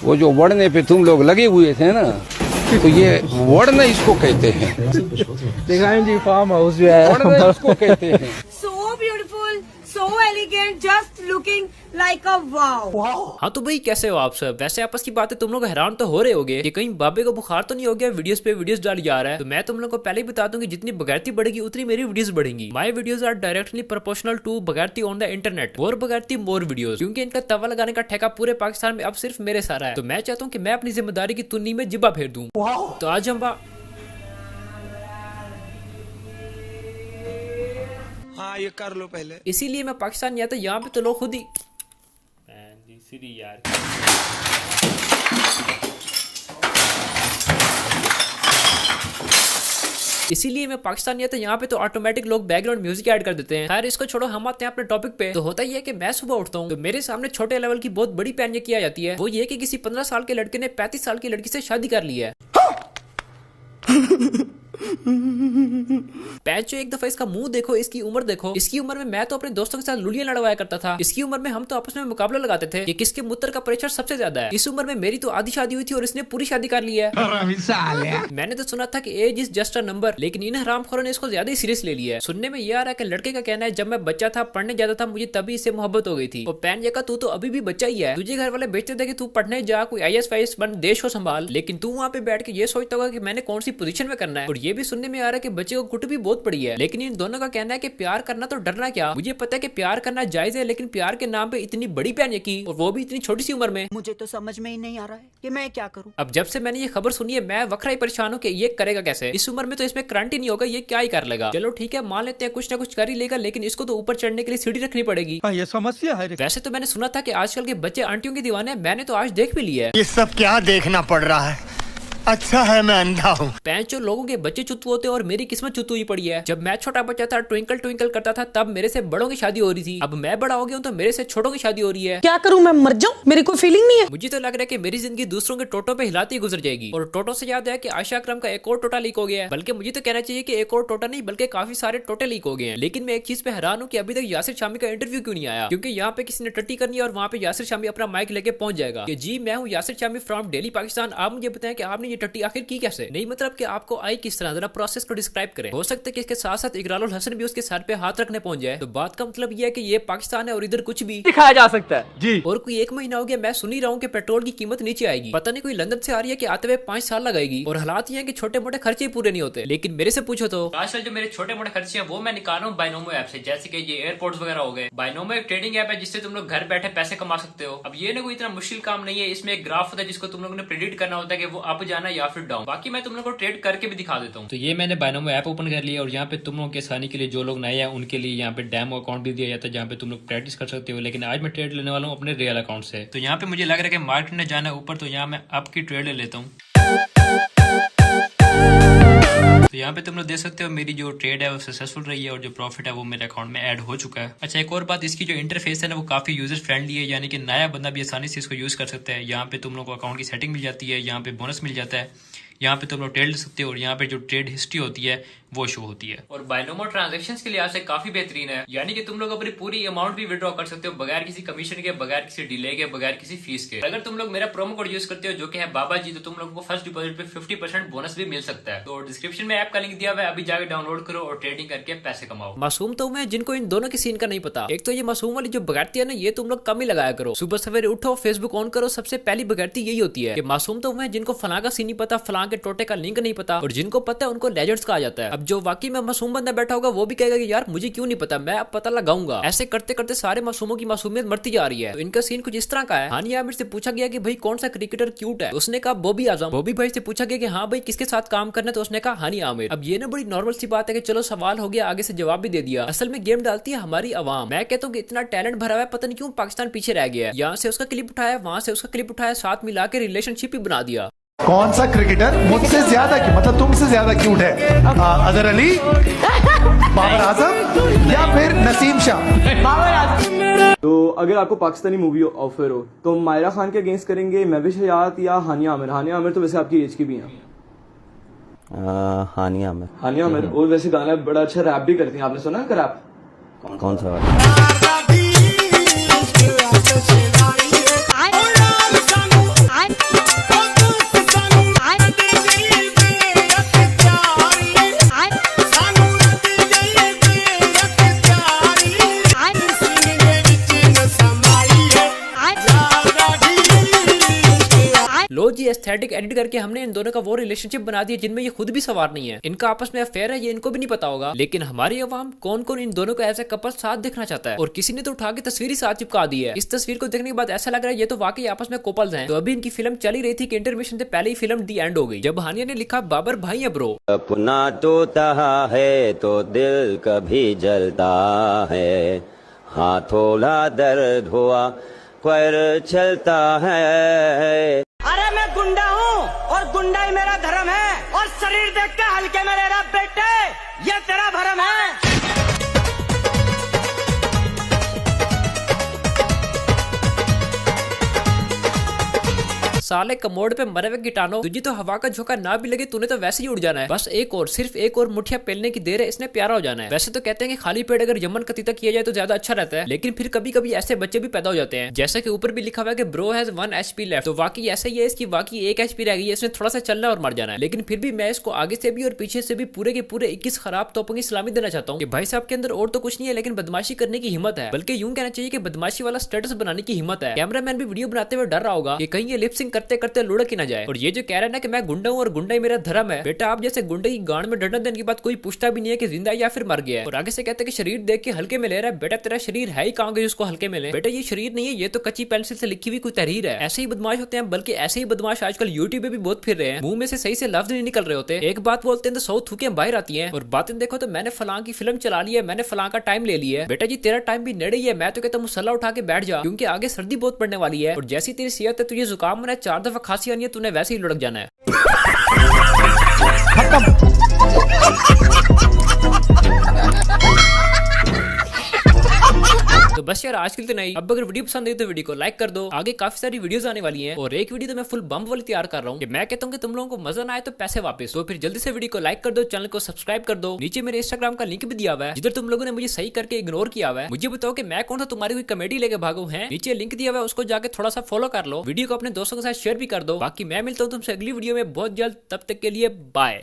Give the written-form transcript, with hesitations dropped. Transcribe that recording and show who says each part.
Speaker 1: वो जो वड़ने पे तुम लोग लगे हुए थे ना, तो ये वड़ना इसको कहते हैं।
Speaker 2: दिखाएं जी फार्म हाउस जो है
Speaker 1: वड़ना इसको कहते हैं।
Speaker 3: So beautiful, so elegant, just looking like a wow.
Speaker 4: हाँ तो भाई कैसे हो आप सब। वैसे आपस की बातें तुम लोग हैरान तो हो रहे होगे कि कहीं बाबे को बुखार तो नहीं हो गया, वीडियोस पे वीडियोस डाल जा रहा है। तो मैं तुम लोग को पहले ही बता दूं कि जितनी बगैरती बढ़ेगी उतनी मेरी वीडियोस बढ़ेंगी। My videos are directly proportional to बगैरती ऑन द इंटरनेट। मोर बगैरती मोर वीडियोस, क्योंकि इनका तवा लगाने का ठेका पूरे पाकिस्तान में अब सिर्फ मेरे सारा है। तो मैं चाहता हूँ कि मैं अपनी जिम्मेदारी की तुन्नी में जिब्बा फेर दूं। तो आज हम
Speaker 5: हाँ ये कर लो पहले।
Speaker 4: इसीलिए मैं पाकिस्तान नहीं आता, यहाँ पे तो लोग खुद ही यार इसीलिए मैं पाकिस्तान नहीं आता, यहाँ पे तो ऑटोमेटिक लोग बैकग्राउंड म्यूजिक ऐड कर देते हैं। खैर इसको छोड़ो, हम आते हैं अपने टॉपिक पे। तो होता ही है कि मैं सुबह उठता हूँ तो मेरे सामने छोटे लेवल की बहुत बड़ी पैन ये किया जाती है। वो ये कि किसी 15 साल के लड़के ने 35 साल की लड़की से शादी कर ली है। पैंचो एक दफा इसका मुंह देखो, इसकी उम्र देखो। इसकी उम्र में मैं तो अपने दोस्तों के साथ लुलियां लड़वाया करता था। इसकी उम्र में हम तो आपस में मुकाबला लगाते थे कि किसके मूत्र का प्रेशर सबसे ज्यादा है। इस उम्र में मेरी तो आधी शादी हुई थी और इसने पूरी शादी कर ली है। मैंने तो सुना था कि age is just a number, लेकिन इन हरामखोरों ने इसको ज्यादा ही सीरियस ले लिया है। सुनने में ये आ रहा है कि लड़के का कहना है जब मैं बच्चा था, पढ़ने जाता था, मुझे तभी इससे मोहब्बत हो गई थी। और पैन का तू तो अभी भी बच्चा ही है। तुझे घर वाले बेचते थे कि तू पढ़ने जा, कोई IAS बन, देश को संभाल, लेकिन तू वहाँ पे बैठ के ये सोचता होगा कि मैंने कौन सी पोजीशन में करना है। और ये भी सुनने में आ रहा है कि बच्चे को कुट भी बहुत पड़ी है। लेकिन इन दोनों का कहना है कि प्यार करना तो डरना क्या। मुझे पता है कि प्यार करना जायज है, लेकिन प्यार के नाम पे इतनी बड़ी पैन की, और वो भी इतनी छोटी सी उम्र में।
Speaker 3: मुझे तो समझ में ही नहीं आ रहा है कि मैं क्या करूं।
Speaker 4: अब जब से मैंने ये खबर सुनी है मैं वखरा ही परेशान हूँ कि ये करेगा कैसे। इस उम्र में तो इसमें करंट ही नहीं होगा, ये क्या ही कर लेगा। चलो ठीक है, मान लेते हैं कुछ ना कुछ कर ही लेगा, लेकिन इसको तो ऊपर चढ़ने के लिए सीढ़ी रखनी पड़ेगी।
Speaker 2: ये समस्या है।
Speaker 4: वैसे तो मैंने सुना था कि आजकल के बच्चे आंटियों के दीवाने हैं। मैंने तो आज देख भी लिया है।
Speaker 6: ये सब क्या देखना पड़ रहा है। अच्छा है मैं अंधा हूँ।
Speaker 4: पैंचो लोगों के बच्चे चुत्तू होते और मेरी किस्मत चुत्तू ही पड़ी है। जब मैं छोटा बच्चा था, ट्विंकल ट्विंकल करता था, तब मेरे से बड़ों की शादी हो रही थी। अब मैं बड़ा हो गया हूँ तो मेरे से छोटों की शादी हो रही है।
Speaker 3: क्या करूं, मैं मर जाऊं, मेरी कोई फीलिंग नहीं है।
Speaker 4: मुझे तो लग रहा है कि मेरी जिंदगी दूसरों के टोटों पे हिलाती गुजर जाएगी। और टोटो से याद है कि आयशा अकरम का एक और टोटा लीक हो गया है। बल्कि मुझे तो कहना चाहिए कि एक और टोटा नहीं बल्कि काफी सारे टोटे लीक हो गए हैं। लेकिन मैं एक चीज पे हैरान हूँ कि अभी तक यासिर शामी का इंटरव्यू क्यों नहीं आया। क्योंकि यहाँ पे किसी ने टट्टी करनी है और वहाँ पे यासिर शामी अपना माइक लेके पहुंच जाएगा कि जी मैं हूँ यासिर शामी फ्रॉम दिल्ली पाकिस्तान। आप मुझे बताएं कि आपने ये टट्टी आखिर की कैसे। नहीं मतलब कि आपको आई किस तरह, जरा प्रोसेस को डिस्क्राइब करें। हो सकता है कि इसके साथ साथ इकरारुल हसन भी उसके सर पे हाथ रखने पहुंच जाए। तो बात का मतलब ये है कि ये पाकिस्तान है और इधर कुछ भी
Speaker 2: दिखाया जा सकता है जी।
Speaker 4: और कोई 1 महीना हो गया मैं सुन ही रहा हूँ कि पेट्रोल की कीमत नीचे आएगी। पता नहीं कोई लंदन से आ रही है कि आते हुए 5 साल लगाएगी। और हालात ये है कि छोटे मोटे खर्चे ही पूरे नहीं होते। लेकिन मेरे से पूछो तो आजकल जो मेरे छोटे मोटे खर्चे हैं वो मैं निकाल रहा हूँ बाइनोमो ऐप से। जैसे कि ये एयरपोर्ट्स वगैरह हो गए। बाइनोमो एक ट्रेडिंग ऐप है जिससे तुम लोग घर बैठे पैसे कमा सकते हो। अब ये ना कोई इतना मुश्किल काम नहीं है। इसमें एक ग्राफ होता है जिसको तुम लोगों ने प्रेडिक्ट करना होता है कि वो अप जाना या फिर डाउन। बाकी मैं तुम लोग को ट्रेड करके भी दिखा देता हूँ। तो ये मैंने बाइनोमो ऐप ओपन कर लिया और यहाँ पे तुम लोगों के आसानी के लिए जो लोग नए हैं उनके लिए यहाँ पे डेमो अकाउंट भी दिया जाता है जहाँ पे तुम लोग प्रैक्टिस कर सकते हो। लेकिन आज मैं ट्रेड लेने वाला हूँ अपने रियल अकाउंट से। तो यहाँ पे मुझे लग रहा है कि मार्केट में जाना है ऊपर, तो यहाँ मैं अप की ट्रेड ले लेता हूँ। तो यहाँ पे तुम लोग देख सकते हो मेरी जो ट्रेड है वो सक्सेसफुल रही है और जो प्रॉफिट है वो मेरे अकाउंट में ऐड हो चुका है। अच्छा एक और बात, इसकी जो इंटरफेस है ना वो काफी यूजर फ्रेंडली है, यानी कि नया बंदा भी आसानी से इसको यूज कर सकता है। यहाँ पे तुम लोग को अकाउंट की सेटिंग मिल जाती है, यहाँ पे बोनस मिल जाता है, यहाँ पे तुम लोग ट्रेड ले सकते हो और यहाँ पे जो ट्रेड हिस्ट्री होती है वो शो होती है। और बाइनोमो ट्रांजैक्शंस के लिहाज से काफी बेहतरीन है, यानी कि तुम लोग अपनी पूरी अमाउंट भी विड्रॉ कर सकते हो बगैर किसी कमीशन के, बगैर किसी डिले के, बगैर किसी फीस के। अगर तुम लोग मेरा प्रोमो कोड यूज करते हो जो कि है बाबा जी, तो तुम लोगों को फर्स्ट डिपॉजिट पे 50% बोनस भी मिल सकता है। तो डिस्क्रिप्शन में ऐप का लिंक दिया हुआ है, अभी जाकर डाउनलोड करो और ट्रेडिंग करके पैसे कमाओ। मासूम तो मैं जिनको इन दोनों की सीन का नहीं पता। एक तो ये मासूम वाली जो बगैरती है ना, ये तुम लोग कम ही लगाया करो। सुबह सवेरे उठो, फेसबुक ऑन करो, सबसे पहली बगैरती यही होती है कि मासूम तो मैं जिनको फलां का सीन नहीं पता, फलां के टोटे का लिंक नहीं पता, और जिनको पता है उनको लेजेंड्स कहा जाता है। अब जो वाकई में मासूम बंदा बैठा होगा वो भी कहेगा कि यार मुझे क्यों नहीं पता, मैं अब पता लगाऊंगा। ऐसे करते करते सारे मासूमों की मासूमियत मरती जा रही है। तो इनका सीन कुछ इस तरह का है। हानिया आमिर से पूछा गया कि भाई कौन सा क्रिकेटर क्यूट है, उसने कहा बॉबी आजम। बॉबी भाई से पूछा गया कि हाँ भाई किसके साथ काम करना है, तो उसने कहा हानिया आमिर। अब ये ना बड़ी नॉर्मल सी बात है कि चलो सवाल हो गया, आगे से जवाब भी दे दिया। असल में गेम डालती है हमारी आवाम। मैं कहता हूँ कि इतना टैलेंट भरा हुआ है, पता नहीं क्यों पाकिस्तान पीछे रह गया है। यहाँ से उसका क्लिप उठाया, वहां से उसका क्लिप उठाया, साथ मिला के रिलेशनशिप ही बना दिया।
Speaker 7: कौन सा क्रिकेटर मुझसे ज्यादा मतलब तुमसे ज्यादा क्यूट है? अजहर अली, बाबर आजम या फिर नसीम शाह?
Speaker 8: तो अगर आपको पाकिस्तानी मूवी ऑफर हो तो मायरा खान के अगेंस्ट करेंगे, महविश हयात या हानिया आमिर? हानिया आमिर तो वैसे आपकी एज की भी हैं।
Speaker 9: हानिया आमिर।
Speaker 8: हानिया आमिर और वैसे गाना बड़ा अच्छा रैप भी करती हैं, आपने सुना है रैप?
Speaker 9: कौन सा वाला?
Speaker 4: बहुत ही एस्थेटिक एडिट करके हमने इन दोनों का वो रिलेशनशिप बना दिया जिनमें ये खुद भी सवार नहीं है, इनका आपस में अफेयर है, ये इनको भी नहीं पता होगा। लेकिन हमारी अवाम कौन कौन इन दोनों को ऐसे कपल साथ देखना चाहता है, और किसी ने तो उठा के तस्वीर ही साथ चिपका दी है। इस तस्वीर को देखने के बाद ऐसा लग रहा है ये तो वाकई आपस में कपल्स हैं। तो अभी इनकी फिल्म चल ही रही थी कि इंटरमिशन से पहले ही फिल्म दी एंड हो गई, जब हानिया ने लिखा बाबर भाई है ब्रो।
Speaker 9: अपना टूटा है तो दिल कभी जलता है, हाँ थोड़ा दर्द हुआ पर चलता है।
Speaker 3: अरे मैं गुंडा हूँ और गुंडा ही मेरा धर्म है, और शरीर देख के हल्के में ले रहा बेटे, ये तेरा भरम है।
Speaker 4: साले कमोड पे मरे हुए कीटाणु, तुझे तो हवा का झोंका ना भी लगे तूने तो वैसे ही उड़ जाना है। बस एक और, सिर्फ एक और मुठिया पेलने की देर है, इसने प्यारा हो जाना है। वैसे तो कहते हैं कि खाली पेट अगर यमन का तीता किया जाए तो ज्यादा अच्छा रहता है, लेकिन फिर कभी कभी ऐसे बच्चे भी पैदा हो जाते हैं। जैसा कि ऊपर भी लिखा हुआ है कि ब्रो हैज 1 HP लेफ्ट, तो वाकई ऐसा ही है, इसकी वाकई 1 HP रह गई है, इसने थोड़ा सा चलना और मर जाना है। लेकिन फिर भी मैं इसको आगे से भी और पीछे से भी पूरे के पूरे 21 खराब तोपों की सलामी देना चाहता हूँ कि भाई साहब के अंदर और तो कुछ नहीं है, लेकिन बदमाशी करने की हिम्मत है, बल्कि यूं कहना चाहिए कि बदमाशी वाला स्टेटस बनाने की हिम्मत है। कैमरामैन भी वीडियो बनाते हुए डर रहा होगा कि कहीं ये लिपसिंग करते करते लुढ़क ही ना जाए। और ये जो कह रहा है ना कि मैं गुंडा हूँ और गुंडा ही मेरा धर्म है, बेटा आप जैसे गुंडे की गांड में डंडा देने के बाद कोई पूछता भी नहीं है कि जिंदा है या फिर मर गया है। और आगे से कहते हैं कि शरीर देख के हल्के में ले रहा है, बेटा तेरा शरीर है ही कहाँ जिसको हल्के में ले, बेटा ये शरीर नहीं है, ये तो कच्ची पेंसिल से लिखी हुई कोई तहरीर है। ऐसे ही बदमाश होते हैं, बल्कि ऐसे ही बदमाश आजकल यूट्यूब पे भी बहुत फिर रहे हैं, मुंह में से सही से लफ्ज नहीं निकल रहे होते, एक बात बोलते हैं तो 100 थूकें बाहर आती हैं। और बातें देखो तो मैंने फलां की फिल्म चला ली है, मैंने फलां का टाइम ले लिया है, बेटा जी तेरा टाइम भी नेड़े ही है, मैं तो कहता हूँ मुसल्ला उठा के बैठ जा, क्योंकि आगे सर्दी बहुत पड़ने वाली है। और जैसी तेरी सेहत है, तुझे जुकाम होना है, 4 दफा खांसी आनी है, तूने वैसे ही लुढ़क जाना है। तो बस यार आज के लिए तो नहीं, अब अगर वीडियो पसंद आई तो वीडियो को लाइक कर दो, आगे काफी सारी वीडियोस आने वाली हैं, और एक वीडियो तो मैं फुल बम वाली तैयार कर रहा हूँ कि मैं कहता हूँ कि तुम लोगों को मजा ना आए तो पैसे वापस। तो फिर जल्दी से वीडियो को लाइक कर दो, चैनल को सब्सक्राइब कर दो, नीचे मेरे इंस्टाग्राम का लिंक भी दिया हुआ है जिधर तुम लोगों ने मुझे सही करके इग्नोर किया हुआ है। मुझे बताओ कि मैं कौन सा तुम्हारी कोई कमेडी लेके भागू है, नीचे लिंक दिया हुआ है, उसको जाके थोड़ा सा फॉलो कर लो, वीडियो को अपने दोस्तों के साथ शेयर भी कर दो। बाकी मैं मिलता हूँ तुमसे अगली वीडियो में बहुत जल्द, तब तक के लिए बाय।